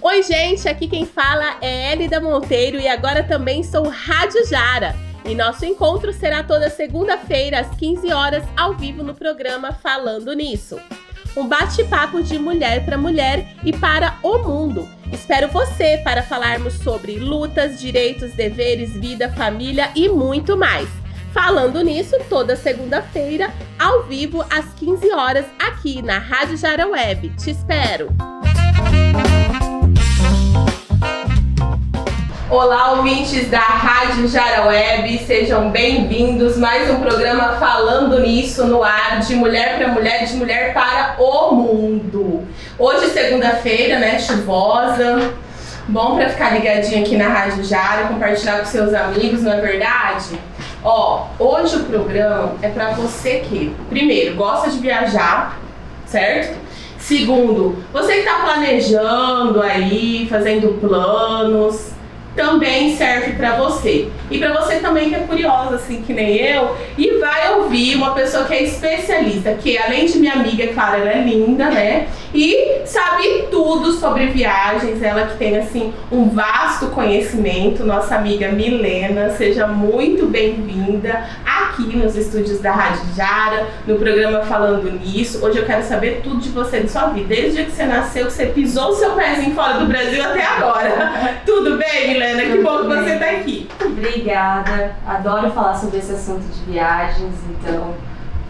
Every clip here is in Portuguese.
Oi, gente, aqui quem fala é Elida Monteiro e agora também sou Rádio Jara. E nosso encontro será toda segunda-feira às 15 horas ao vivo no programa Falando Nisso. Um bate-papo de mulher para mulher e para o mundo. Espero você para falarmos sobre lutas, direitos, deveres, vida, família e muito mais. Falando Nisso, toda segunda-feira, ao vivo, às 15 horas, aqui na Rádio Jara Web. Te espero! Olá, ouvintes da Rádio Jara Web, sejam bem-vindos. Mais um programa Falando Nisso no ar, de mulher para mulher, de mulher para o mundo. Hoje, segunda-feira, né, chuvosa. Bom para ficar ligadinho aqui na Rádio Jara, compartilhar com seus amigos, não é verdade? Ó, hoje o programa é para você que, primeiro, gosta de viajar, certo? Segundo, você que tá planejando aí, fazendo planos, também serve para você. E para você também que é curiosa, assim, que nem eu, e vai ouvir uma pessoa que é especialista, que além de minha amiga, claro, ela é linda, né? E sabe tudo sobre viagens, ela que tem, assim, um vasto conhecimento, nossa amiga Milena. Seja muito bem-vinda aqui nos estúdios da Rádio Jara, no programa Falando Nisso. Hoje eu quero saber tudo de você, de sua vida, desde o dia que você nasceu, que você pisou o seu pezinho fora do Brasil até agora. Tudo bem, Milena? Que bom que você tá aqui. Obrigada, adoro falar sobre esse assunto de viagens, então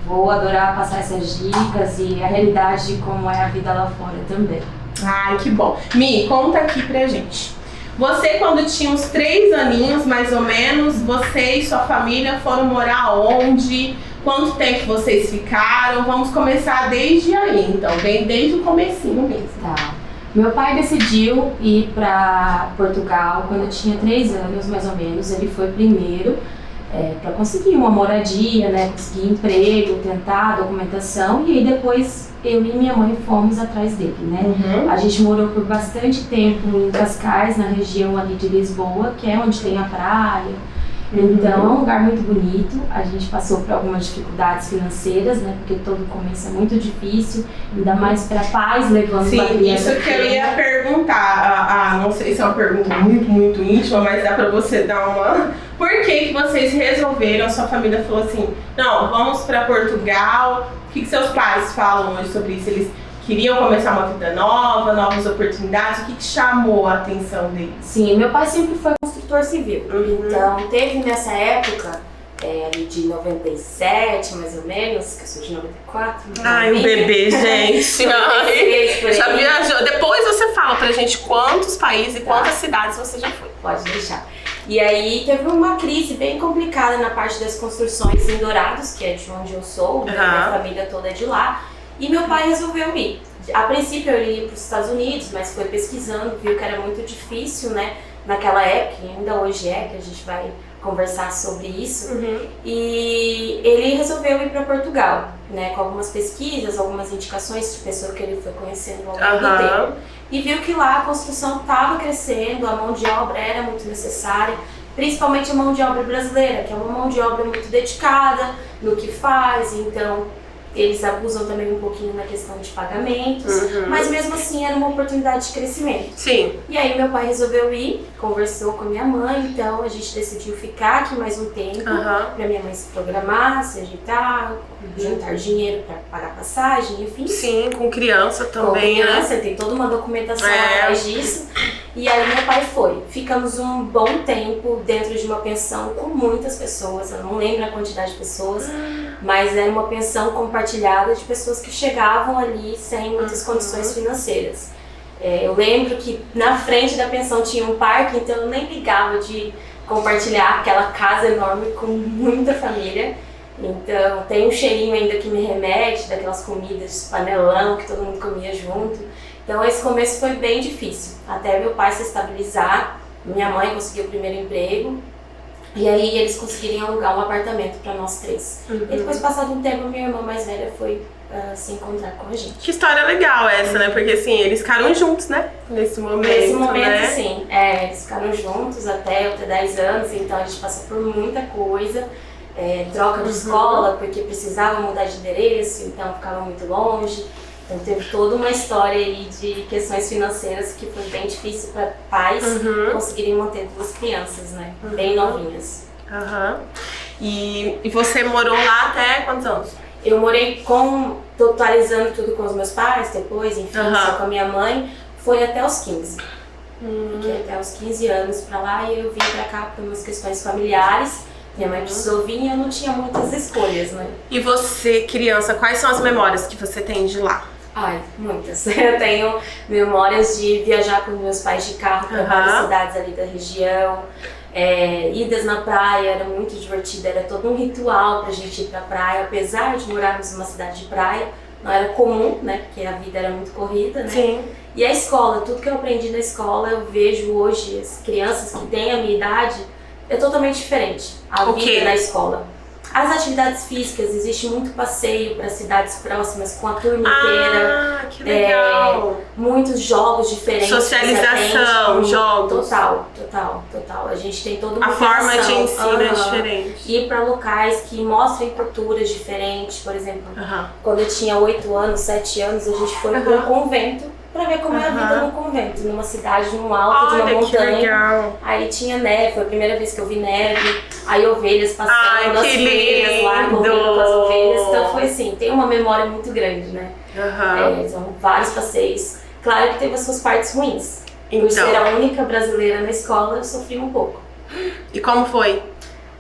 vou adorar passar essas dicas e a realidade de como é a vida lá fora também. Ai, que bom. Mi, conta aqui pra gente. Você, quando tinha uns 3 aninhos, mais ou menos, você e sua família foram morar onde? Quanto tempo vocês ficaram? Vamos começar desde aí, então, bem desde o comecinho mesmo. Tá. Meu pai decidiu ir para Portugal quando eu tinha 3 anos, mais ou menos. Ele foi primeiro para conseguir uma moradia, né, conseguir emprego, tentar documentação, e aí depois eu e minha mãe fomos atrás dele, né? Uhum. A gente morou por bastante tempo em Cascais, na região ali de Lisboa, que é onde tem a praia. Então é um lugar muito bonito. A gente passou por algumas dificuldades financeiras, né? Porque todo começo é muito difícil, ainda mais para pais levando uma criança. Isso que eu ia perguntar. Não sei se é uma pergunta muito íntima, mas dá para você dar uma. Por que vocês resolveram? A sua família falou assim: não, vamos para Portugal. O que seus pais falam hoje sobre isso? Eles queriam começar uma vida nova, novas oportunidades? O que chamou a atenção deles? Sim, meu pai sempre foi construtor civil. Uhum. Então, teve nessa época, ali de 97, mais ou menos, que eu sou de 94. Ai, o bebê, gente. Ai, já viajou. Depois você fala pra gente quantos países e quantas cidades você já foi. Pode deixar. E aí teve uma crise bem complicada na parte das construções em Dourados, que é de onde eu sou, minha família toda é de lá. E meu pai resolveu ir. A princípio eu ia para os Estados Unidos, mas foi pesquisando, viu que era muito difícil, né? Naquela época, e ainda hoje é, que a gente vai conversar sobre isso. Uhum. E ele resolveu ir para Portugal, né? Com algumas pesquisas, algumas indicações de pessoa que ele foi conhecendo ao longo do tempo. E viu que lá a construção estava crescendo, a mão de obra era muito necessária, principalmente a mão de obra brasileira, que é uma mão de obra muito dedicada no que faz, então eles abusam também um pouquinho na questão de pagamentos, mas mesmo assim era uma oportunidade de crescimento. Sim. E aí meu pai resolveu ir, conversou com a minha mãe, então a gente decidiu ficar aqui mais um tempo, pra minha mãe se programar, se ajeitar, juntar dinheiro para pagar passagem, enfim. Sim, com criança também, com criança, né? Tem toda uma documentação atrás disso. E aí meu pai foi. Ficamos um bom tempo dentro de uma pensão com muitas pessoas, eu não lembro a quantidade de pessoas, mas era uma pensão compartilhada de pessoas que chegavam ali sem muitas condições financeiras. Eu lembro que na frente da pensão tinha um parque, então eu nem ligava de compartilhar aquela casa enorme com muita família. Então tem um cheirinho ainda que me remete daquelas comidas de panelão que todo mundo comia junto. Então esse começo foi bem difícil, até meu pai se estabilizar, minha mãe conseguiu o primeiro emprego, e aí eles conseguirem alugar um apartamento para nós 3. E depois, passado um tempo, minha irmã mais velha foi se encontrar com a gente. Que história legal essa, né? Porque assim, eles ficaram juntos, né? Nesse momento, né? Sim. Eles ficaram juntos até eu ter 10 anos, então a gente passou por muita coisa. Troca de escola, porque precisava mudar de endereço, então ficava muito longe. Então teve toda uma história aí de questões financeiras que foi bem difícil para pais conseguirem manter 2 crianças, né? Bem novinhas. E você morou lá até quantos anos? Eu morei totalizando tudo com os meus pais, depois, enfim, só com a minha mãe, foi até os 15. Fiquei até os 15 anos pra lá e eu vim pra cá por umas questões familiares. Minha mãe precisou vir e eu não tinha muitas escolhas, né? E você, criança, quais são as memórias que você tem de lá? Ai, muitas. Eu tenho memórias de viajar com meus pais de carro para várias cidades ali da região. Idas na praia, era muito divertido, era todo um ritual pra gente ir pra praia, apesar de morarmos numa cidade de praia, não era comum, né, porque a vida era muito corrida, né? Sim. E a escola, tudo que eu aprendi na escola, eu vejo hoje, as crianças que têm a minha idade, é totalmente diferente, a vida na escola. As atividades físicas, existe muito passeio para cidades próximas com a turma inteira. Que legal! Muitos jogos diferentes. Socialização, jogos. Total. A gente tem toda uma A forma de ensino é diferente. Ir para locais que mostrem culturas diferentes. Por exemplo, quando eu tinha 8 anos, 7 anos, a gente foi para um convento para ver como é a vida no convento, numa cidade, num alto de uma montanha. Que legal. Aí tinha neve, foi a primeira vez que eu vi neve. Aí ovelhas passando nas feiras lá, correndo com as ovelhas. Então foi assim, tem uma memória muito grande, né? São vários passeios. Claro que teve as suas partes ruins. Por ser a única brasileira na escola, eu sofri um pouco. E como foi?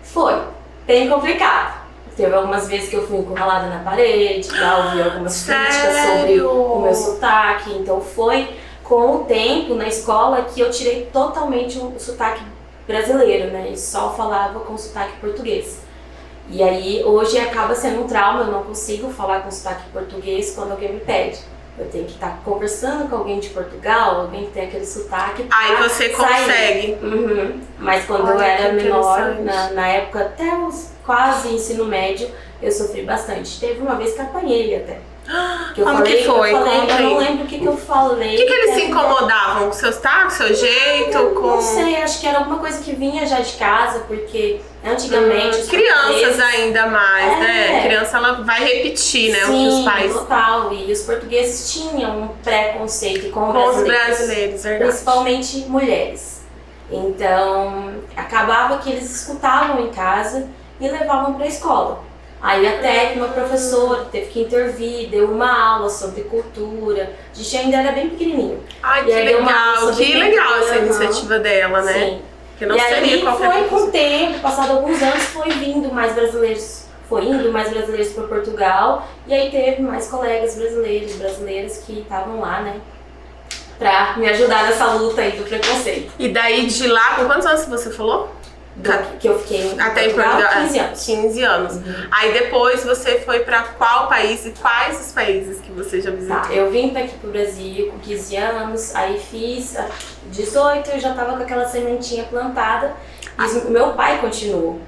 Foi bem complicado. Teve algumas vezes que eu fui encurralada na parede, já ouvi algumas críticas sobre o meu sotaque. Então foi com o tempo na escola que eu tirei totalmente o sotaque brasileiro, né? E só falava com sotaque português. E aí hoje acaba sendo um trauma, eu não consigo falar com sotaque português quando alguém me pede. Eu tenho que estar conversando com alguém de Portugal, alguém que tem aquele sotaque. Aí você consegue. Mas quando eu era menor, na época até quase ensino médio, eu sofri bastante. Teve uma vez que apanhei até. Como que foi? Eu não lembro o que eu falei. O que eles se incomodavam? Com o seu sotaque, seu jeito? Não sei, acho que era alguma coisa que vinha já de casa, porque antigamente... crianças ainda mais, né? Criança, ela vai repetir, né? Sim, o que os pais... total. E os portugueses tinham um preconceito com os brasileiros, verdade. Principalmente mulheres. Então, acabava que eles escutavam em casa e levavam para a escola. Aí até que uma professora teve que intervir, deu uma aula sobre cultura. A gente ainda era bem pequenininho. Ai, que legal! Que legal essa iniciativa dela, né? Sim. Que não e seria aí qualquer foi com o tempo, passado alguns anos, foi indo mais brasileiros para Portugal. E aí teve mais colegas brasileiras que estavam lá, né? Pra me ajudar nessa luta aí do preconceito. E daí de lá, com quantos anos você falou? Que eu fiquei até em Portugal, 15 anos. 15 anos. Aí depois você foi pra qual país e quais os países que você já visitou? Tá, eu vim pra aqui pro Brasil com 15 anos, aí fiz 18, eu já tava com aquela sementinha plantada e meu pai continuou.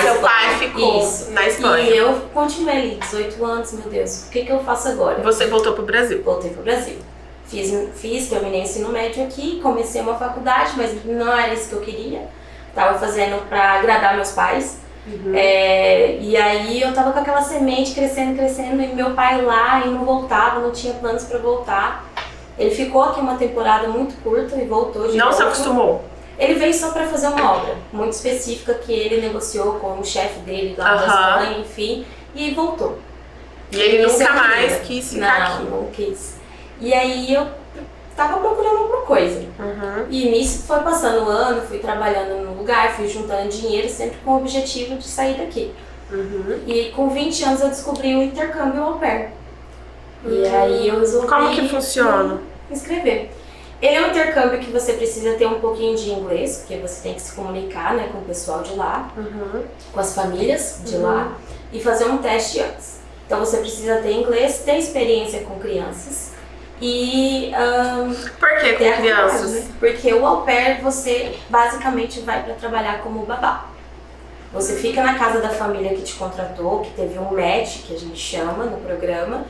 Seu pai ficou na Espanha. E eu continuei ali, 18 anos, meu Deus, o que eu faço agora? Você voltou pro Brasil? Voltei pro Brasil. Terminei ensino médio aqui, comecei uma faculdade, mas não era isso que eu queria. Tava fazendo pra agradar meus pais. E aí eu tava com aquela semente crescendo, e meu pai lá e não voltava, não tinha planos pra voltar. Ele ficou aqui uma temporada muito curta e voltou de novo. Não se acostumou? Ele veio só pra fazer uma obra muito específica que ele negociou com o chefe dele lá da Espanha, enfim, e voltou. E ele nunca mais quis ficar aqui? Não quis. E aí eu tava procurando alguma coisa. E nisso foi passando o ano, fui trabalhando no lugar, fui juntando dinheiro, sempre com o objetivo de sair daqui. E com 20 anos eu descobri o intercâmbio au pair. E aí eu resolvi... Como que funciona? Me inscrever. Ele é um intercâmbio que você precisa ter um pouquinho de inglês, porque você tem que se comunicar, né, com o pessoal de lá, com as famílias de lá, e fazer um teste antes. Então você precisa ter inglês, ter experiência com crianças. E por que com crianças? Né? Porque o au pair você basicamente vai para trabalhar como babá. Você fica na casa da família que te contratou, que teve um match, que a gente chama no programa.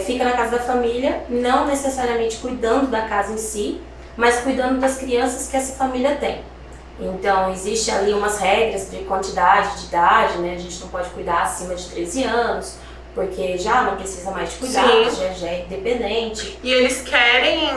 Fica na casa da família, não necessariamente cuidando da casa em si, mas cuidando das crianças que essa família tem. Então, existe ali umas regras de quantidade de idade, né? A gente não pode cuidar acima de 13 anos, porque já não precisa mais de cuidados, já é independente. E eles querem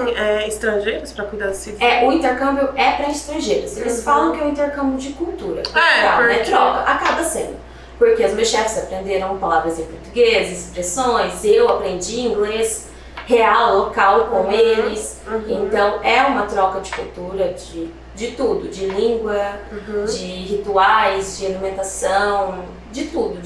estrangeiros para cuidar desse filho? O intercâmbio é para estrangeiros. Eles falam que é um intercâmbio de cultura. Porque... troca, acaba sendo. Porque os meus chefes aprenderam palavras em português, expressões, eu aprendi inglês real, local com eles. Então é uma troca de cultura, de tudo, de língua, de rituais, de alimentação, de tudo.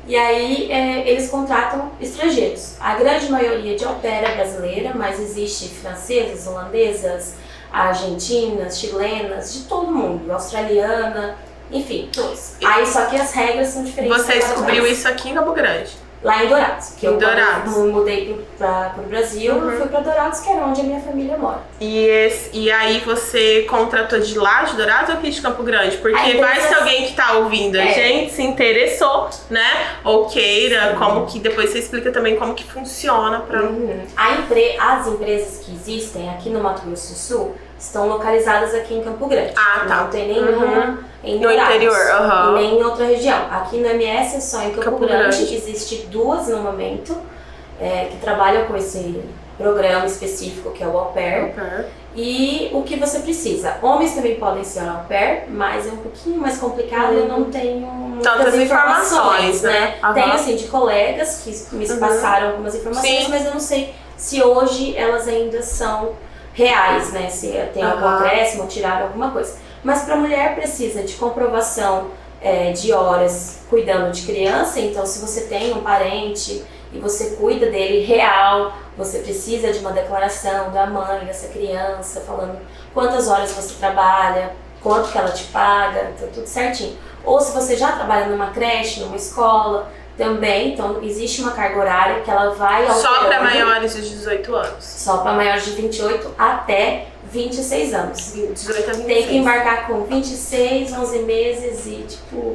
E aí eles contratam estrangeiros. A grande maioria de au pair é brasileira, mas existe francesas, holandesas, argentinas, chilenas, de todo mundo, australiana, enfim, todos. Aí só que as regras são diferentes. Você descobriu isso aqui em Campo Grande? Lá em Dourados, que eu Dourados. Mudei pro Brasil, fui pra Dourados, que era onde a minha família mora. E aí você contratou de lá, de Dourados, ou aqui de Campo Grande? Porque vai ser alguém que tá ouvindo a gente se interessou, né? Ou queira, como que depois você explica também como que funciona pra... As empresas que existem aqui no Mato Grosso do Sul estão localizadas aqui em Campo Grande. Tá. Não tem nenhuma em Dourados, no interior, nem em outra região. Aqui no MS é só em Campo Grande. Existe 2 no momento que trabalham com esse programa específico que é o au pair. E o que você precisa. Homens também podem ser au pair, mas é um pouquinho mais complicado e eu não tenho tantas informações, né? Tenho assim de colegas que me passaram algumas informações, mas eu não sei se hoje elas ainda são reais, né? Se tem algum acréscimo ou tiraram alguma coisa. Mas para mulher precisa de comprovação de horas cuidando de criança. Então, se você tem um parente e você cuida dele real, você precisa de uma declaração da mãe dessa criança, falando quantas horas você trabalha, quanto que ela te paga, tá tudo certinho. Ou se você já trabalha numa creche, numa escola, também, então existe uma carga horária que ela vai alterando. Só para maiores de 18 anos? Só para maiores de 28 até 26 anos. 18 a 26. Tem que embarcar com 26, 11 meses e,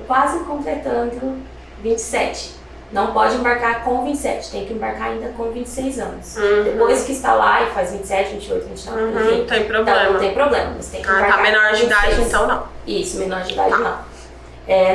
quase completando 27. Não pode embarcar com 27, tem que embarcar ainda com 26 anos. Depois que está lá e faz 27, 28, 29, enfim. Não tem problema. Não tem problema, você tem que embarcar. Tá menor de idade, então não. Isso, menor de idade não.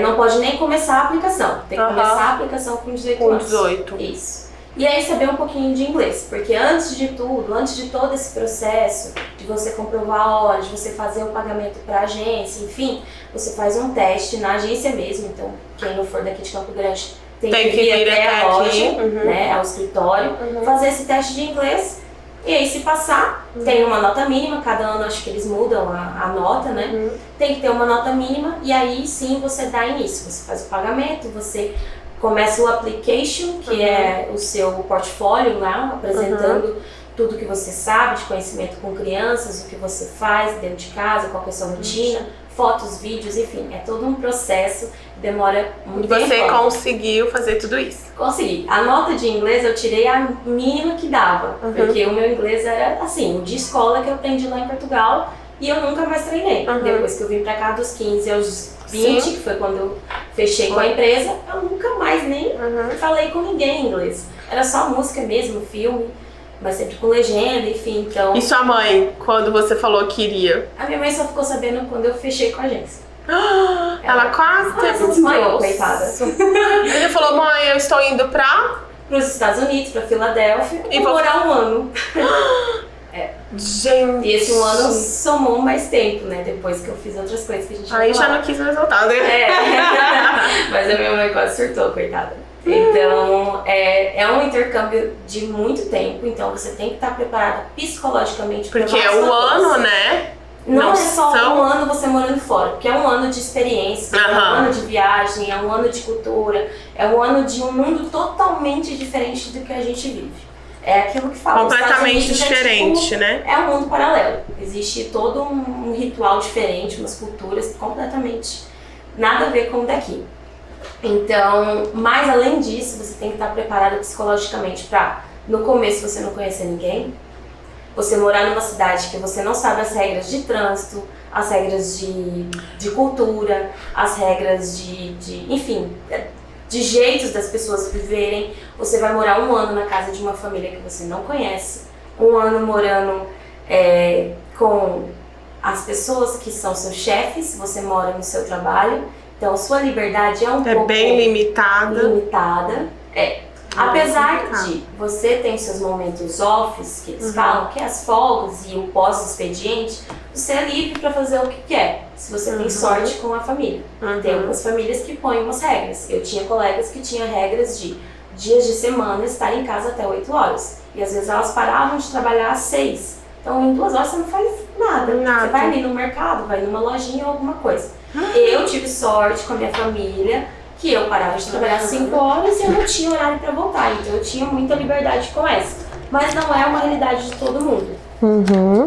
Não pode nem começar a aplicação, tem que começar a aplicação com 18 anos. 18. Isso. E aí saber um pouquinho de inglês, porque antes de tudo, antes de todo esse processo, de você comprovar horas, de você fazer o pagamento para a agência, enfim, você faz um teste na agência mesmo. Então, quem não for daqui de Campo Grande tem que vir até a loja, né, ao escritório, fazer esse teste de inglês. E aí, se passar, tem uma nota mínima, cada ano acho que eles mudam a nota, né? Tem que ter uma nota mínima e aí sim você dá início. Você faz o pagamento, você começa o application, que é o seu portfólio lá, apresentando tudo que você sabe de conhecimento com crianças, o que você faz dentro de casa, qual que é a sua rotina, fotos, vídeos, enfim, é todo um processo, demora muito tempo. E você conseguiu fazer tudo isso? Consegui. A nota de inglês eu tirei a mínima que dava, porque o meu inglês era assim, o de escola que eu aprendi lá em Portugal e eu nunca mais treinei. Depois que eu vim pra cá dos 15 aos 20, que foi quando eu fechei com a empresa, eu nunca mais nem falei com ninguém em inglês. Era só música mesmo, filme, mas sempre com legenda, enfim, então... E sua mãe, quando você falou que iria? A minha mãe só ficou sabendo quando eu fechei com a agência. Ela quase teve desmaiou, coitada. Ele falou, mãe, eu estou indo para os Estados Unidos, pra Filadélfia, e vou morar 1 ano. Gente. E esse 1 ano somou mais tempo, né? Depois que eu fiz outras coisas que a gente aí já não quis mais voltar, né? Mas a minha mãe quase surtou, coitada. Então, é um intercâmbio de muito tempo, então você tem que estar preparada psicologicamente. Porque é 1 ano, né? Não é só 1 ano você morando fora, porque é 1 ano de experiência, é 1 ano de viagem, é 1 ano de cultura, é 1 ano de um mundo totalmente diferente do que a gente vive. É aquilo que fala. Completamente diferente, né? É um mundo paralelo. Existe todo um ritual diferente, umas culturas completamente nada a ver com o daqui. Então, mas além disso, você tem que estar preparada psicologicamente para, no começo, você não conhecer ninguém, você morar numa cidade que você não sabe as regras de trânsito, as regras de cultura, as regras enfim, de jeitos das pessoas viverem. Você vai morar 1 ano na casa de uma família que você não conhece, 1 ano morando com as pessoas que são seus chefes, você mora no seu trabalho, então sua liberdade é um pouco bem limitada. Apesar de você ter seus momentos offs, que eles falam, que é as folgas e o pós-expediente, você é livre para fazer o que quer, se você tem sorte com a família. Tem algumas famílias que põem umas regras. Eu tinha colegas que tinham regras de dias de semana estar em casa até 8 horas. E às vezes elas paravam de trabalhar às 6. Então em 2 horas você não faz nada. Você vai ali no mercado, vai numa lojinha ou alguma coisa. Eu tive sorte com a minha família, que eu parava de trabalhar às 5 horas e eu não tinha horário para voltar. Então eu tinha muita liberdade com essa. Mas não é uma realidade de todo mundo.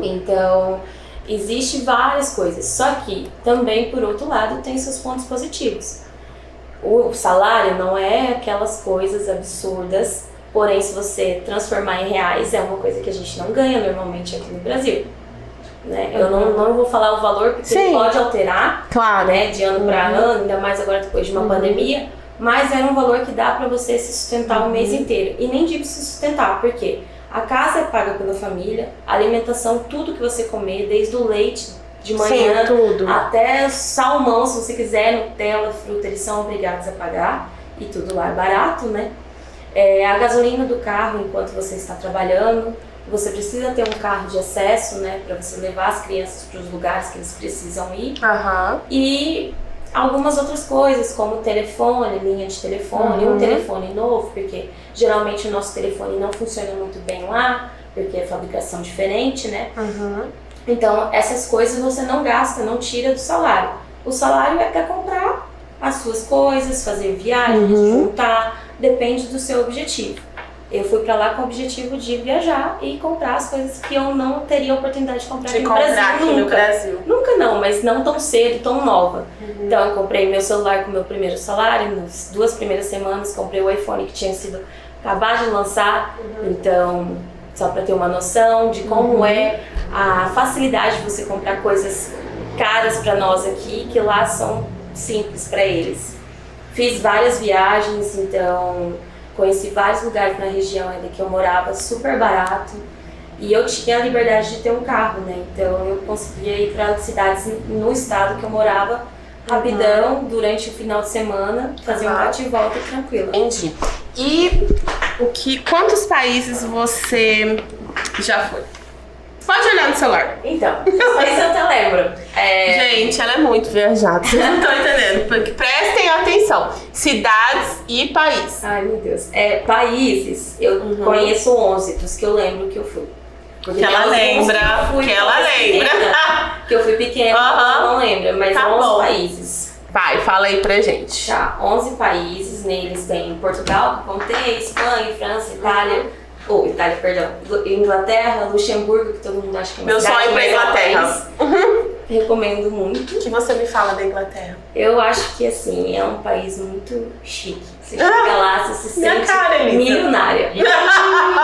Então, existe várias coisas. Só que também, por outro lado, tem seus pontos positivos. O salário não é aquelas coisas absurdas, porém, se você transformar em reais, é uma coisa que a gente não ganha normalmente aqui no Brasil. Né? Eu não vou falar o valor, porque ele pode alterar, né, de ano para ano, ainda mais agora depois de uma pandemia, mas era um valor que dá para você se sustentar o mês inteiro. E nem digo se sustentar, porque a casa é paga pela família, a alimentação, tudo que você comer, desde o leite de manhã até salmão, se você quiser, Nutella, fruta, eles são obrigados a pagar, e tudo lá é barato, né? A gasolina do carro enquanto você está trabalhando, você precisa ter um carro de acesso, né, para você levar as crianças para os lugares que eles precisam ir. E algumas outras coisas, como telefone, linha de telefone, um telefone novo, porque geralmente o nosso telefone não funciona muito bem lá, porque é fabricação diferente, né? Então, essas coisas você não gasta, não tira do salário. O salário é para comprar as suas coisas, fazer viagens, juntar, depende do seu objetivo. Eu fui pra lá com o objetivo de viajar e comprar as coisas que eu não teria oportunidade de comprar aqui no Brasil. Nunca não, mas não tão cedo, tão nova. Então eu comprei meu celular com o meu primeiro salário, nas 2 primeiras semanas comprei o iPhone que tinha sido acabado de lançar. Então, só pra ter uma noção de como é a facilidade de você comprar coisas caras pra nós aqui, que lá são simples pra eles. Fiz várias viagens, então conheci vários lugares na região ainda que eu morava, super barato. E eu tinha a liberdade de ter um carro, né? Então eu conseguia ir para cidades no estado que eu morava rapidão, durante o final de semana, fazer um bate e volta tranquilo. Entendi. E quantos países você já foi? Pode olhar no celular. Então, isso eu até lembro. Gente, ela é muito viajada, vocês não estão entendendo. Porque prestem atenção. Cidades e países. Ai, meu Deus. Países, eu conheço 11 dos que eu lembro que eu fui. Porque que ela lembra, que eu fui pequena, não lembra, mas 11 países. Vai, fala aí pra gente. Tá, 11 países, neles tem Portugal, que contei, Espanha, França, Itália, Inglaterra, Luxemburgo, que todo mundo acha que é uma meu cidade, sonho pra Inglaterra. Recomendo muito. O que você me fala da Inglaterra? Eu acho que assim, é um país muito chique. Você chega lá, você se sente milionária.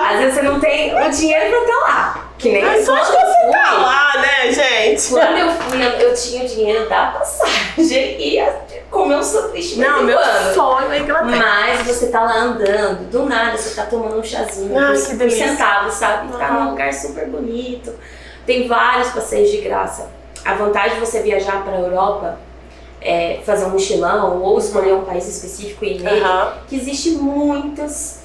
Às vezes você não tem o dinheiro pra estar lá. Que nem mas só que você tá lá, né, gente? Quando eu fui, eu tinha o dinheiro da passagem e ia comer um sanduíche. Não, meu sonho é Inglaterra. Mas você tá lá andando, do nada você tá tomando um chazinho por centavos, sabe? Tá num lugar super bonito. Tem vários passeios de graça. A vantagem de você viajar para a Europa é fazer um mochilão ou escolher um país específico e ir nele, que existe muitos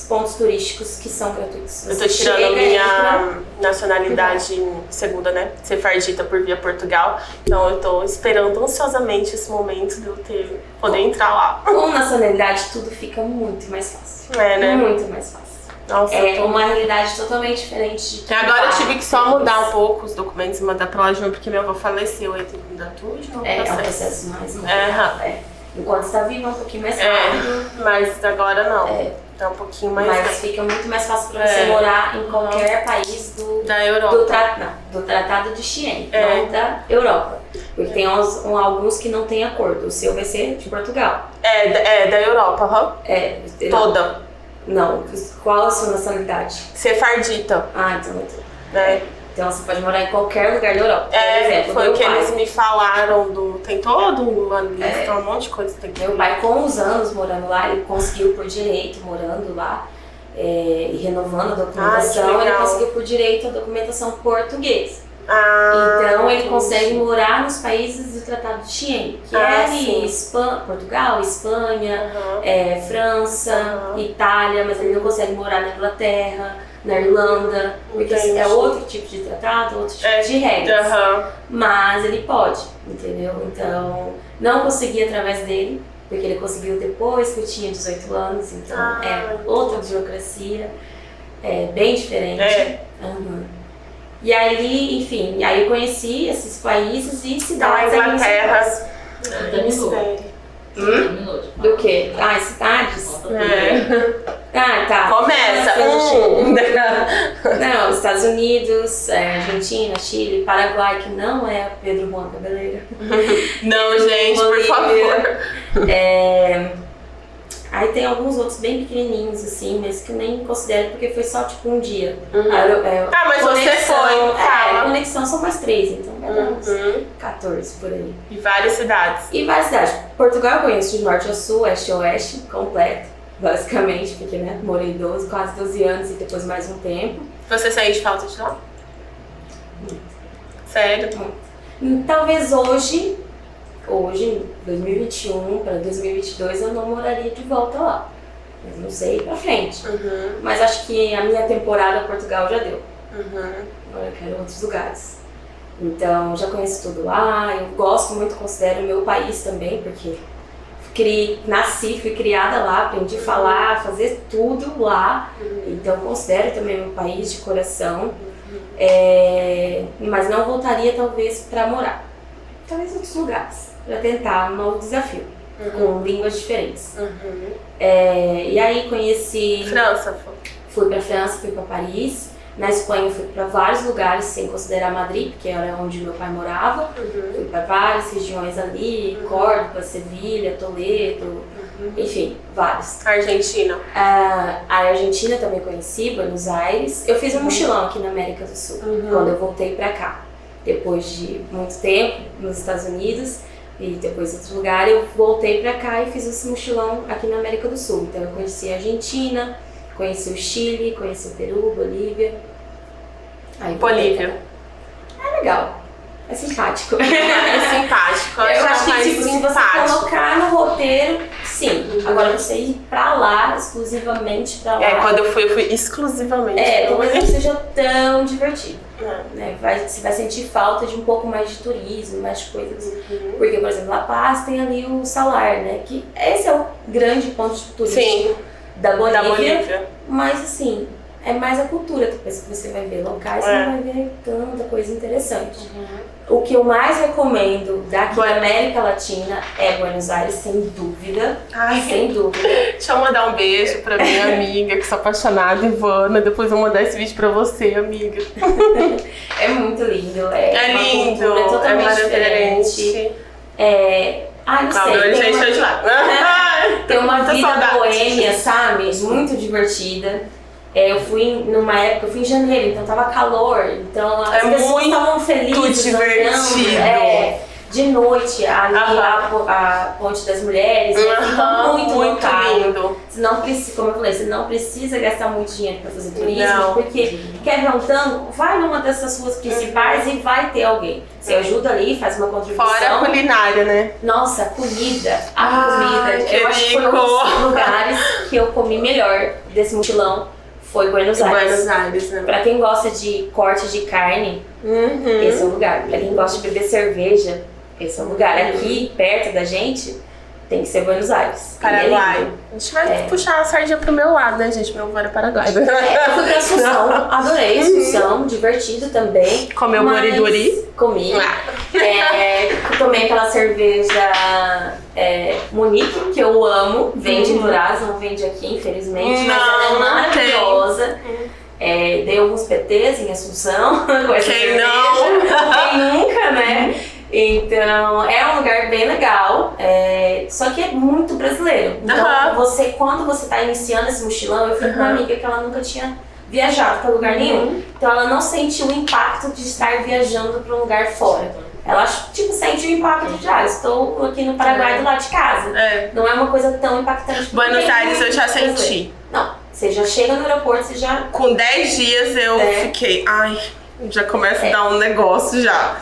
pontos turísticos que são gratuitos. Eu tô tirando minha nacionalidade segunda, né? Ser fardita por via Portugal. Então eu tô esperando ansiosamente esse momento de eu poder entrar lá. Com nacionalidade tudo fica muito mais fácil. Né? Muito mais fácil. Nossa, uma realidade totalmente diferente de agora eu tive que só mudar um pouco os documentos e mandar pra lá de novo, porque meu avô faleceu, aí tem que mudar tudo de novo. É um processo mais Enquanto está vivo é um pouquinho mais rápido. Mas agora não. É um pouquinho mais. Mas fica muito mais fácil para você morar em qualquer país da Europa. Do Tratado de Schengen, não da Europa. Porque tem alguns que não tem acordo. O seu vai ser de Portugal. Da Europa, toda. Não, qual a sua nacionalidade? Sefardita. Então Então você pode morar em qualquer lugar da Europa. Por exemplo, foi o que eles me falaram tem todo uma lista, um monte de coisa que tem que Meu pai, com os anos morando lá, ele conseguiu por direito, morando lá, e renovando a documentação, ele conseguiu por direito a documentação portuguesa. Então ele consegue morar nos países do Tratado de Schengen, que é ali Portugal, Espanha, França, Itália, mas ele não consegue morar na Inglaterra, na Irlanda, porque é outro tipo de tratado, outro tipo de regras. Mas ele pode, entendeu? Então, não consegui através dele, porque ele conseguiu depois que eu tinha 18 anos, então é outra burocracia, é bem diferente. E aí, enfim, aí eu conheci esses países e cidades. Da Inglaterra. Do quê? Cidades? Tá. Começa. Não, Estados Unidos, Argentina, Chile, Paraguai, que não é Pedro Juan Cabeleira. Não, gente, por favor. Aí tem alguns outros bem pequenininhos, assim, mas que eu nem considero porque foi só tipo um dia. Mas você foi. Conexão são mais 3, então vai dar uns 14 por aí. E várias cidades. Portugal eu conheço de norte a sul, este a oeste, completo, basicamente, porque morei quase 12 anos e depois mais um tempo. Você sente falta de lá? Sério? Talvez hoje, 2021 para 2022, eu não moraria de volta lá. Mas não sei pra frente. Mas acho que a minha temporada Portugal já deu. Agora eu quero outros lugares. Então, já conheço tudo lá. Eu gosto muito, considero o meu país também, porque fui criada lá, aprendi a falar, fazer tudo lá. Então, considero também meu país de coração. Mas não voltaria, talvez, para morar. Talvez outros lugares, para tentar um novo desafio, com línguas diferentes. E aí conheci... França? Fui para França, fui para Paris. Na Espanha fui para vários lugares, sem considerar Madrid, porque era onde meu pai morava. Fui para várias regiões ali, Córdoba, Sevilha, Toledo, enfim, vários. Argentina? A Argentina também conheci, Buenos Aires. Eu fiz um mochilão aqui na América do Sul, quando eu voltei para cá. Depois de muito tempo nos Estados Unidos e depois em outro lugar, eu voltei pra cá e fiz esse mochilão aqui na América do Sul. Então eu conheci a Argentina, conheci o Chile, conheci o Peru, Bolívia. Bolívia. É legal, é simpático. É simpático. Eu acho que se você colocar no roteiro, sim. Agora você ir pra lá, exclusivamente pra lá. Quando eu fui exclusivamente. Talvez não seja tão divertido. Você vai sentir falta de um pouco mais de turismo, mais de coisas. Porque, por exemplo, La Paz tem ali o Salar, né? Que esse é o grande ponto turístico da Bolívia. Mas, assim, é mais a cultura depois que você vai ver locais, você não vai ver tanta coisa interessante. O que eu mais recomendo daqui da América Latina é Buenos Aires, sem dúvida. Sem dúvida. Deixa eu mandar um beijo pra minha amiga, que sou apaixonada, Ivana. Depois eu vou mandar esse vídeo pra você, amiga. É muito lindo. É lindo. É totalmente diferente. Não sei. Tem uma vida boêmia, sabe? Muito divertida. Eu fui numa época, eu fui em janeiro, então tava calor, então as pessoas estavam felizes, divertido. De noite, ali a Ponte das Mulheres, fica muito lindo. Você não precisa, como eu falei, você não precisa gastar muito dinheiro pra fazer turismo, porque quer ver um tango, vai numa dessas ruas principais e vai ter alguém. Você ajuda ali, faz uma contribuição. Fora a culinária, né? Nossa, a comida. Eu acho que foi um dos lugares que eu comi melhor desse mochilão. Foi Buenos Aires. Né? Pra quem gosta de corte de carne, esse é o lugar. Pra quem gosta de beber cerveja, esse é o lugar. Aqui, perto da gente, tem que ser Buenos Aires. Paraguai. A gente vai puxar a sardinha pro meu lado, né, gente? Meu avô era Paraguai. Eu fui pra Assunção, adorei Assunção, divertido também. Comeu moriduri? Comi. Tomei aquela cerveja Munique, que eu amo. Vende em Duraz, não vende aqui, infelizmente. Mas ela é maravilhosa. Dei alguns PTs em Assunção com essa cerveja. Quem nunca, né? Então, é um lugar bem legal, só que é muito brasileiro. Então, quando você está iniciando esse mochilão, eu fui com uma amiga que ela nunca tinha viajado para lugar nenhum. Então, ela não sentiu o impacto de estar viajando para um lugar fora. Ela, sente o impacto de, estou aqui no Paraguai do lado de casa. Não é uma coisa tão impactante. Buenos Aires eu já senti. Não, você já chega no aeroporto, você já... Com 10 dias eu fiquei, Já começa a dar um negócio já.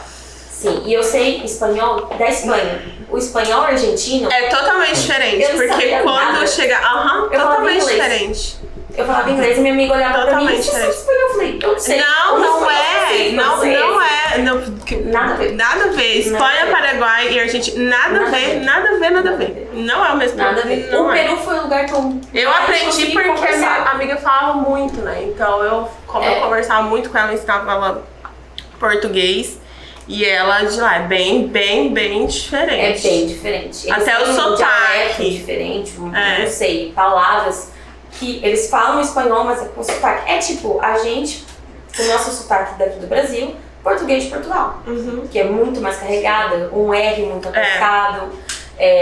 Sim, e eu sei espanhol da Espanha. O espanhol argentino... É totalmente diferente, Eu não porque sabia quando nada. chega... Eu falava totalmente inglês. diferente. Eu falava inglês e minha amiga olhava pra mim e Totalmente você sabe diferente. espanhol? Eu falei, eu não sei. Não, não é. Não é. Nada a ver. Nada a ver. Espanha, Nada a ver. Paraguai e Argentina. Nada a ver. Nada a ver. Não é o mesmo. Nada a ver. Não O é. Peru foi o lugar que Eu mais aprendi consegui porque a minha conversar. amiga falava muito, né? Então eu conversava muito com ela, ensinava ela português. E ela de lá é bem diferente. É bem diferente. Eles Até têm o um sotaque. dialeto diferente, É. não sei, palavras que eles falam espanhol, mas é com sotaque. É tipo, a gente, com o nosso sotaque daqui do Brasil, português de Portugal, que é muito mais carregada, um R muito apertado,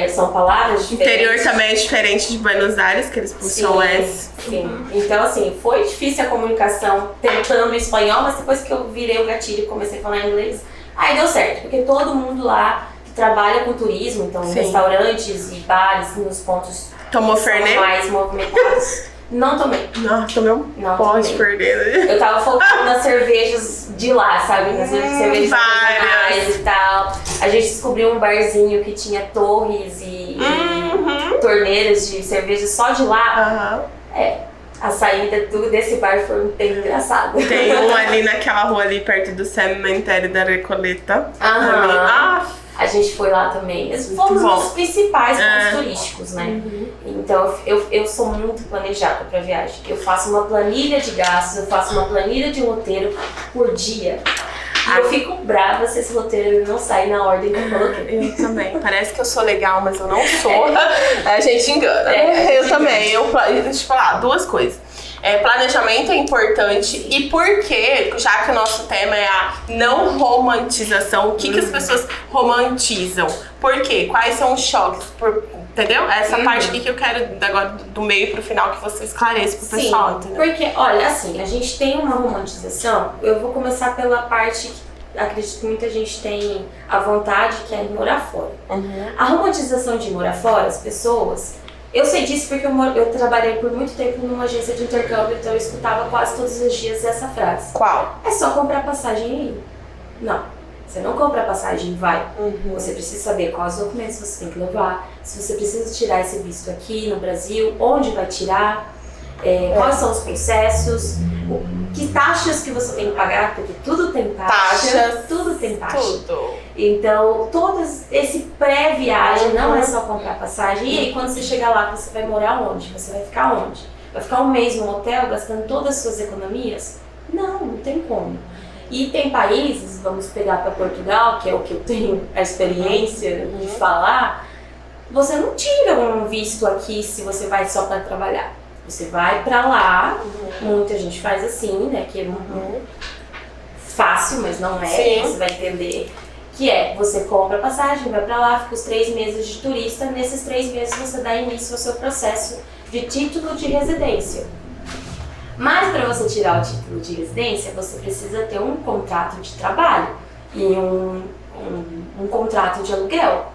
são palavras diferentes. Interior também é diferente de Buenos Aires, que eles puxam S. Sim. Então, assim, foi difícil a comunicação tentando espanhol, mas depois que eu virei o gatilho e comecei a falar inglês, aí deu certo, porque todo mundo lá que trabalha com turismo, então Sim. restaurantes e bares nos pontos Tomou que são Fernet? mais movimentados, não tomei. Nossa, tomei um Não pote de tomei. Fernet. Eu tava focando nas cervejas de lá, sabe? Nas cervejas várias. artesanais e tal. A gente descobriu um barzinho que tinha torres e torneiras de cerveja só de lá. Aham. A saída desse bar foi bem engraçada. Tem um ali naquela rua ali perto do cemitério da Recoleta. Aham. A gente foi lá também. Esses fomos bom. os principais pontos turísticos, né? Então eu sou muito planejada pra viagem. Eu faço uma planilha de gastos, eu faço uma planilha de roteiro por dia. E eu fico brava se esse roteiro não sair na ordem que eu coloquei. Eu também. Parece que eu sou legal, mas eu não sou. A gente engana. É, Eu também. Deixa eu te falar duas coisas. Planejamento é importante e porque, já que o nosso tema é a não romantização, o que as pessoas romantizam? Por quê? Quais são os choques? Entendeu? Essa parte aqui que eu quero, agora do meio pro final, que você esclareça pro pessoal, entendeu? Porque, olha, assim, a gente tem uma romantização, eu vou começar pela parte que acredito que muita gente tem a vontade, que é morar fora. A romantização de morar fora, as pessoas... Eu sei disso porque eu trabalhei por muito tempo numa agência de intercâmbio, então eu escutava quase todos os dias essa frase. Qual? É só comprar passagem e ir. Não, você não compra passagem e vai. Você precisa saber quais documentos você tem que levar, se você precisa tirar esse visto aqui no Brasil, onde vai tirar, quais são os processos, que taxas que você tem que pagar, porque tudo tem taxa. Tudo tem taxa. Tudo. Então, todo esse pré-viagem não é só comprar passagem. E aí, quando você chegar lá, você vai morar onde? Você vai ficar onde? Vai ficar um mês no hotel gastando todas as suas economias? Não tem como. E tem países, vamos pegar para Portugal, que é o que eu tenho a experiência de falar, você não tira um visto aqui se você vai só para trabalhar. Você vai para lá, muita gente faz assim, né? Que é fácil, mas não é, Sim. você vai entender. Que você compra a passagem, vai pra lá, fica os 3 meses de turista. Nesses 3 meses você dá início ao seu processo de título de residência. Mas para você tirar o título de residência, você precisa ter um contrato de trabalho e um contrato de aluguel.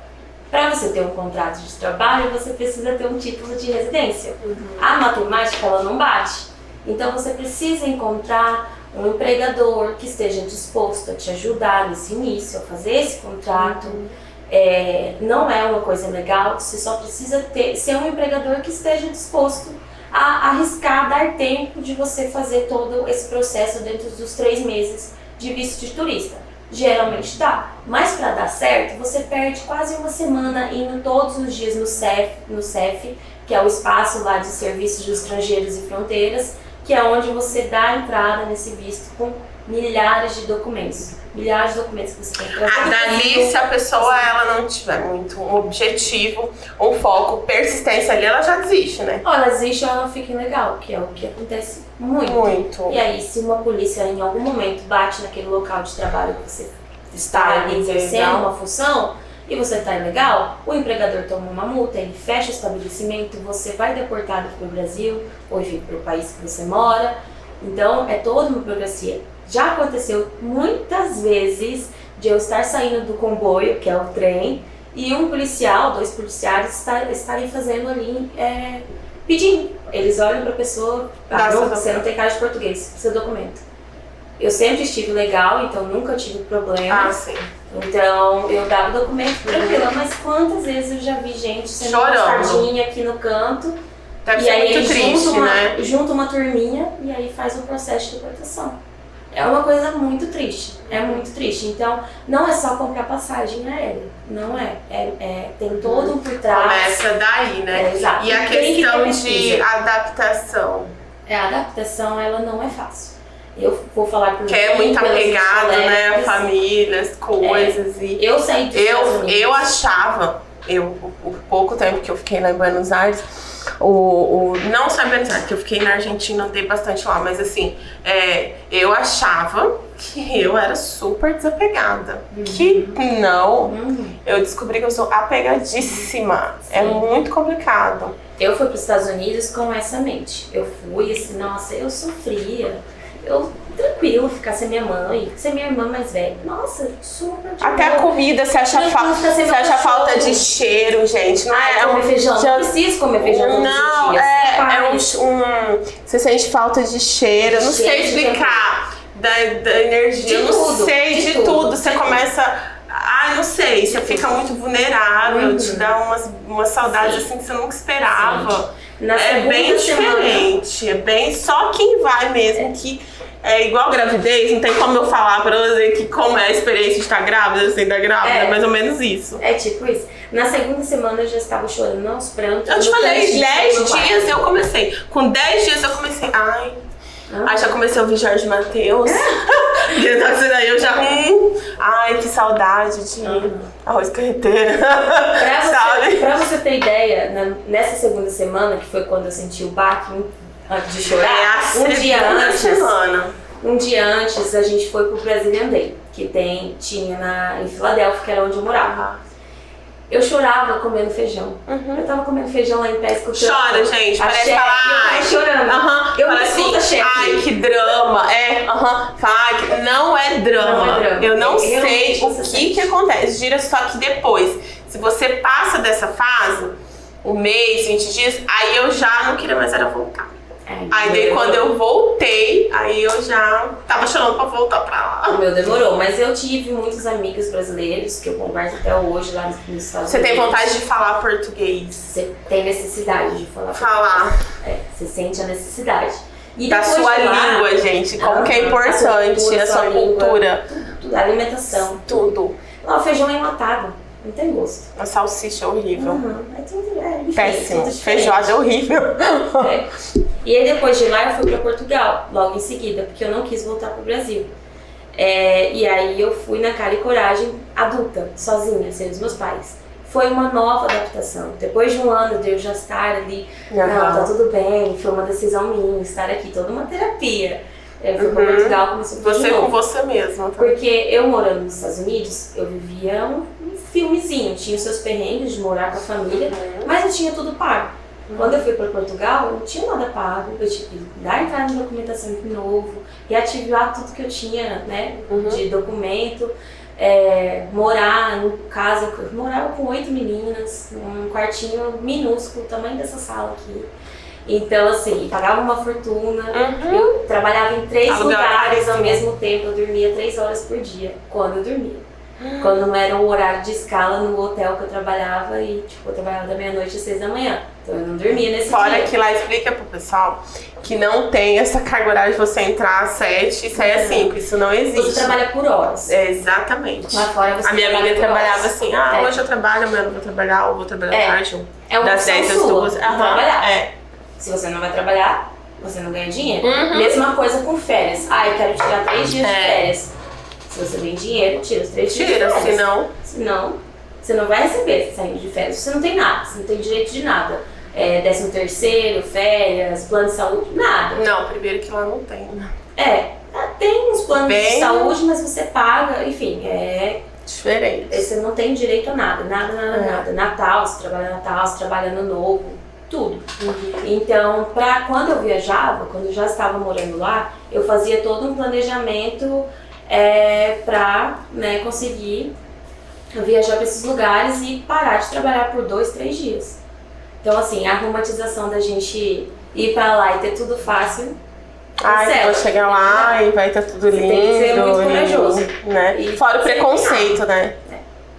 Para você ter um contrato de trabalho, você precisa ter um título de residência. A matemática, ela não bate. Então você precisa encontrar um empregador que esteja disposto a te ajudar nesse início, a fazer esse contrato. Não é uma coisa legal, você só precisa ser um empregador que esteja disposto a arriscar, dar tempo de você fazer todo esse processo dentro dos 3 meses de visto de turista. Geralmente dá, mas para dar certo, você perde quase uma semana indo todos os dias no CEF, que é o espaço lá de serviços de estrangeiros e fronteiras, que é onde você dá entrada nesse visto com milhares de documentos. Milhares de documentos que você tem que trazer. Dali, se a pessoa ela não tiver muito um objetivo, um foco, persistência ali, ela já desiste, né? Ou ela desiste ou ela fica ilegal, que é o que acontece muito. Muito. E aí, se uma polícia em algum momento bate naquele local de trabalho que você está ali exercendo uma função e você está ilegal, o empregador toma uma multa, ele fecha o estabelecimento, você vai deportado para o Brasil ou enfim, para o país que você mora. Então, é toda uma burocracia. Já aconteceu muitas vezes de eu estar saindo do comboio, que é o trem, e um policial, 2 policiais estarem fazendo ali pedindo. Eles olham para a pessoa, você não tem cara de português, seu documento. Eu sempre estive legal, então nunca tive problema. Ah, sim. Então eu dava o documento tranquila, mas quantas vezes eu já vi gente sendo postadinha aqui no canto. Deve e ser aí muito triste, né? Junta uma turminha e aí faz o processo de deportação. É uma coisa muito triste, é muito triste. Então, não é só comprar passagem aérea, não é. Tem todo um por trás. Começa daí, né? Exato. E a questão de adaptação? A adaptação, ela não é fácil. Eu vou falar por que é muito apegado, né? A família, as coisas. E eu saí dos Estados Unidos. Eu achava, o pouco tempo que eu fiquei lá em Buenos Aires, não só em Buenos Aires, que eu fiquei na Argentina, andei bastante lá, mas assim, eu achava que eu era super desapegada. Que não, eu descobri que eu sou apegadíssima. Sim. É muito complicado. Eu fui para os Estados Unidos com essa mente. Eu fui assim, nossa, eu sofria. Eu, tranquilo, ficar sem minha mãe, sem minha irmã mais velha. Nossa, super de Até boa. a comida, você acha falta de cheiro, gente. Não é comer feijão. Não preciso comer feijão todos os dias. Você sente falta de cheiro. Eu não sei explicar. Da energia, eu não sei de tudo. Você começa... não sei, você fica muito vulnerável, te dá umas saudades assim que você nunca esperava. É bem diferente, é bem só quem vai mesmo, que é igual gravidez, não tem como eu falar pra você que como é a experiência de estar grávida, sem estar grávida, é mais ou menos isso. É tipo isso. Na segunda semana eu já estava chorando aos prantos. Eu te falei, 10 dias eu comecei. Com 10 dias eu comecei, aí já comecei a ouvir Jorge Mateus. Daí eu já, que saudade de arroz carreteiro. Pra você ter ideia, nessa segunda semana, que foi quando eu senti o baque de chorar, um dia antes a gente foi pro Brazilian Day, que tinha em Filadélfia, que era onde eu morava. Eu chorava comendo feijão. Eu tava comendo feijão lá em pé, escutando. Chora, gente. Parece falar. Eu tava chorando. Eu fala assim, que drama. Não é drama. Eu não sei o que acontece. Gira só que depois, se você passa dessa fase, um mês, 20 dias, aí eu já não queria mais era voltar. Aí daí quando eu voltei, aí eu já tava chorando pra voltar pra lá. O meu demorou, mas eu tive muitos amigos brasileiros que eu converso até hoje lá nos Estados Unidos. Você tem vontade de falar português? Você tem necessidade de falar português. Você sente a necessidade. E da sua língua, gente, como que é importante a sua cultura. Tudo, a alimentação. Tudo. O feijão é enlatado. Não tem gosto. A salsicha é horrível. Péssimo. Feijoada é horrível. E aí depois de lá eu fui pra Portugal, logo em seguida, porque eu não quis voltar pro Brasil. E aí eu fui na cara e coragem, adulta, sozinha, sem os meus pais. Foi uma nova adaptação. Depois de um ano de eu já estar ali, não, tá tudo bem, foi uma decisão minha, estar aqui, toda uma terapia. Eu fui pra Portugal, comecei a Você com você mesma. Tá? Porque eu morando nos Estados Unidos, eu vivia um filmezinho, tinha os seus perrengues de morar com a família, mas eu tinha tudo pago. Quando eu fui para Portugal, eu não tinha nada pago, eu tive que dar entrada de documentação de novo, reativar tudo que eu tinha, né, de documento, morar no caso, eu morava com 8 meninas, num quartinho minúsculo, tamanho dessa sala aqui. Então, assim, pagava uma fortuna, eu trabalhava em 3 lugares ao mesmo tempo, eu dormia 3 horas por dia, quando eu dormia. Quando não era um horário de escala no hotel que eu trabalhava e, eu trabalhava da meia-noite às 6 da manhã. Então eu não dormia nesse dia. Fora que lá explica pro pessoal que não tem essa carga horária de você entrar às 7 e sair às 5. Isso não existe. Você trabalha por horas. Exatamente. Lá fora você a minha amiga trabalhava assim, hoje eu trabalho, amanhã eu não vou trabalhar, ou vou trabalhar tarde. Das 10 às 2. Trabalhar. Se você não vai trabalhar, você não ganha dinheiro. Mesma coisa com férias. Eu quero tirar 3 dias de férias. Se você tem dinheiro, tira os 3 dias de férias. Senão, você não vai receber saindo de férias. Você não tem nada, você não tem direito de nada. 13º, férias, plano de saúde, nada. Não, primeiro que lá não tem. Tem uns planos de saúde, mas você paga, enfim, diferente. Você não tem direito a nada. Natal, você trabalha Natal, você trabalha Ano Novo, tudo. Então, quando eu viajava, quando eu já estava morando lá, eu fazia todo um planejamento pra conseguir viajar para esses lugares e parar de trabalhar por 2, 3 dias. Então, assim, a romantização da gente ir pra lá e ter tudo fácil Ai, vou chegar lá e vai estar tudo lindo. Tem que ser muito corajoso. Né? E fora o preconceito, né?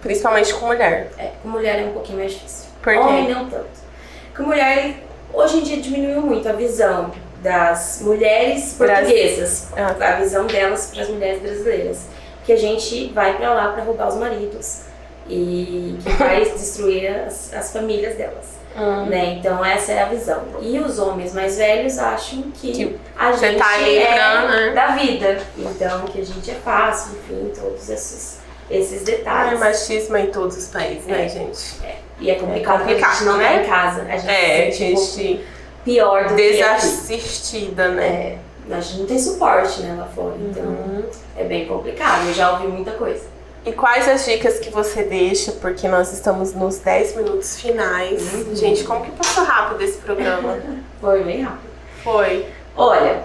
Principalmente com mulher. Com mulher é um pouquinho mais difícil. Por quê? Homem não tanto. Com mulher, hoje em dia diminuiu muito a visão das mulheres portuguesas. A visão delas para as mulheres brasileiras. Que a gente vai pra lá pra roubar os maridos. E que vai destruir as famílias delas. Né? Então essa é a visão. E os homens mais velhos acham que a gente tá é da vida. Então que a gente é fácil, enfim, todos esses detalhes. Machismo em todos os países, né, gente? E é complicado porque a gente não tá em casa. A gente se sente pior do desassistida, né? A gente não tem suporte, né, lá fora. Então é bem complicado. Eu já ouvi muita coisa. E quais as dicas que você deixa? Porque nós estamos nos 10 minutos finais. Gente, como que passou rápido esse programa? Foi bem rápido. Foi. Olha,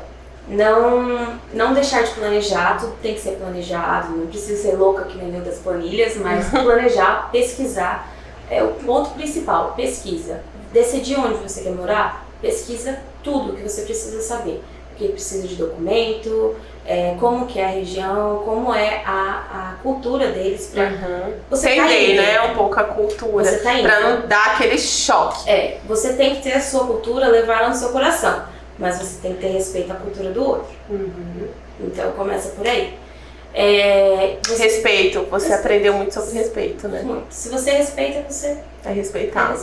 não deixar de planejar, tudo tem que ser planejado, não precisa ser louca que nem das planilhas, mas planejar, pesquisar é o ponto principal, pesquisa. Decidir onde você quer morar, pesquisa tudo que você precisa saber. Porque precisa de documento, como que é a região, como é a cultura deles, pra você entender, né, um pouco a cultura, você tá pra não dar aquele choque. Você tem que ter a sua cultura, levar ela no seu coração, mas você tem que ter respeito à cultura do outro. Então começa por aí. Respeito, você aprendeu muito sobre respeito, né? Muito. Se você respeita, você é respeitado.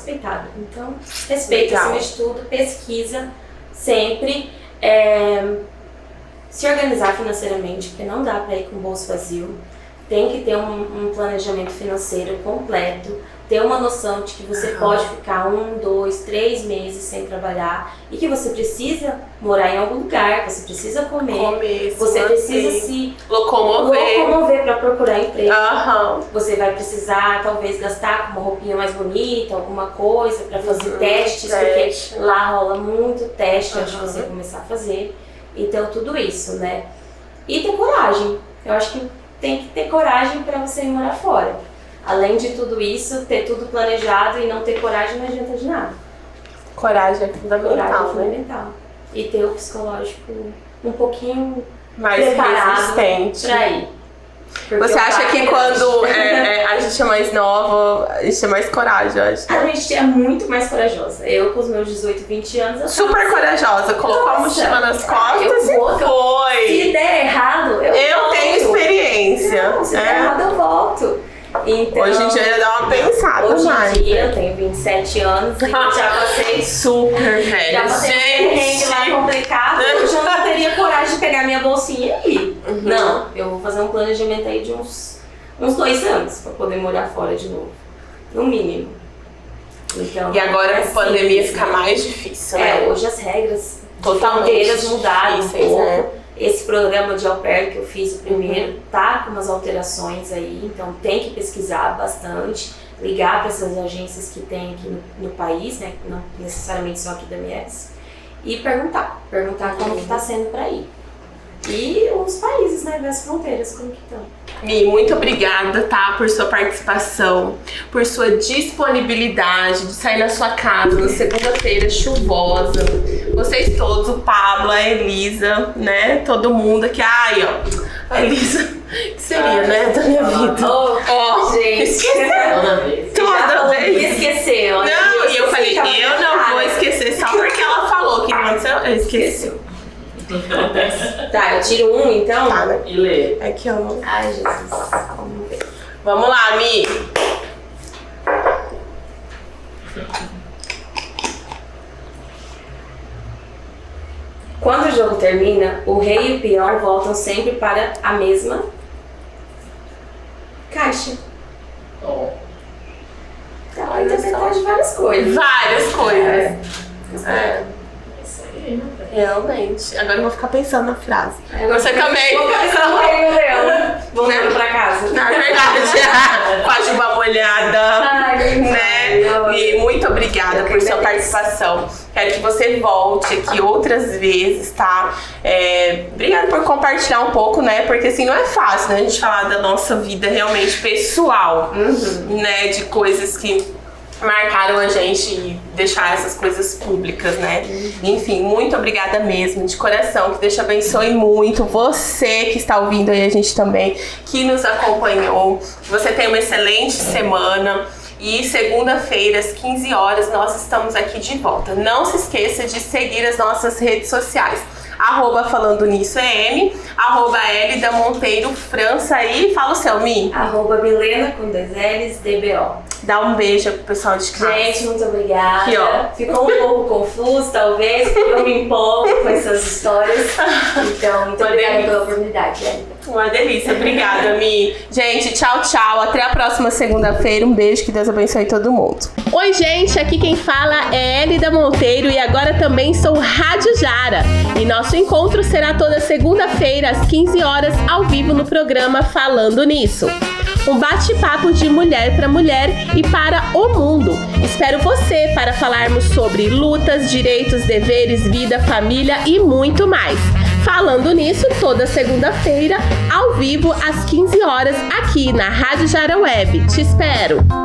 Então, respeita acima de tudo, pesquisa sempre. Se organizar financeiramente, porque não dá para ir com o bolso vazio. Tem que ter um planejamento financeiro completo, ter uma noção de que você pode ficar 1, 2, 3 meses sem trabalhar e que você precisa morar em algum lugar, você precisa comer você precisa se locomover para procurar emprego. Você vai precisar talvez gastar com uma roupinha mais bonita, alguma coisa para fazer testes, porque lá rola muito teste antes de você começar a fazer. Então tudo isso, né? E ter coragem. Eu acho que tem que ter coragem para você ir morar fora. Além de tudo isso, ter tudo planejado e não ter coragem não adianta de nada. Coragem é fundamental, fundamental. E ter o psicológico um pouquinho mais resistente pra ir. Porque você acha que quando a gente é mais nova, a gente é mais corajosa? A gente é muito mais corajosa. Eu, com os meus 18, 20 anos, eu super corajosa. Colocou a mochila nas costas e foi. Se der errado, eu tenho experiência. Não, se der errado, eu volto. Então, hoje em dia eu ia dar uma pensada hoje mais. Hoje em dia eu tenho 27 anos e já passei super velha. Já passei perrengue lá complicado. Hoje eu não teria coragem de pegar minha bolsinha e ir. Não, eu vou fazer um planejamento aí de uns 2 anos pra poder morar fora de novo. No mínimo. Então, e agora com a pandemia fica mais difícil, né? Hoje as regras totalmente mudaram um pouco. Esse programa de au pair que eu fiz o primeiro tá com umas alterações aí, então tem que pesquisar bastante, ligar para essas agências que tem aqui no país, né, não necessariamente só aqui da MS, e perguntar como que tá sendo para ir. E os países, né, das fronteiras, como que estão. Mi, muito obrigada, tá, por sua participação, por sua disponibilidade de sair na sua casa na segunda-feira chuvosa. Vocês todos, o Pablo, a Elisa, né, todo mundo aqui. Ai, ó, a Elisa, que seria, né, da minha vida. Gente, esqueceu. Toda vez. Esqueceu. Não, e eu falei, eu não vou esquecer só porque ela falou que não aconteceu, eu esqueci. Tá, eu tiro um então? Tá, né? E lê. Aqui, ó. Ai, Jesus. Vamos ver. Vamos lá, Mi. Quando o jogo termina, o rei e o peão voltam sempre para a mesma caixa. Então, vai interpretar de várias coisas. Várias coisas. Realmente. Agora eu vou ficar pensando na frase. Você também. Vou ficar no rei e o leão. Voltando pra casa. Na verdade, com a juba molhada. Ai, né? E muito obrigada por sua participação. Quero que você volte aqui outras vezes, tá? Obrigada por compartilhar um pouco, né? Porque assim, não é fácil, né? A gente falar da nossa vida realmente pessoal, né? De coisas que marcaram a gente e deixar essas coisas públicas, né? Enfim, muito obrigada mesmo, de coração. Que Deus te abençoe muito. Você que está ouvindo aí a gente também, que nos acompanhou. Você tenha uma excelente semana. E segunda-feira, às 15 horas, nós estamos aqui de volta. Não se esqueça de seguir as nossas redes sociais. @falando nisso EM, @Elida Monteiro França e fala o seu, Mi. @Milena com 2 L's, DBO. Dá um beijo pro pessoal de casa. Gente, muito obrigada. Aqui, ó. Ficou um pouco confuso, talvez, porque eu me empolgo com essas histórias. Então, muito obrigada pela oportunidade, Elida. Uma delícia, obrigada, Mi. Gente, tchau, tchau. Até a próxima segunda-feira. Um beijo, que Deus abençoe todo mundo. Oi, gente, aqui quem fala é Elida Monteiro e agora também sou Rádio Jara. E nosso encontro será toda segunda-feira, às 15 horas, ao vivo no programa Falando Nisso. Um bate-papo de mulher para mulher e para o mundo. Espero você para falarmos sobre lutas, direitos, deveres, vida, família e muito mais. Falando Nisso, toda segunda-feira, ao vivo, às 15 horas, aqui na Rádio Jara Web. Te espero!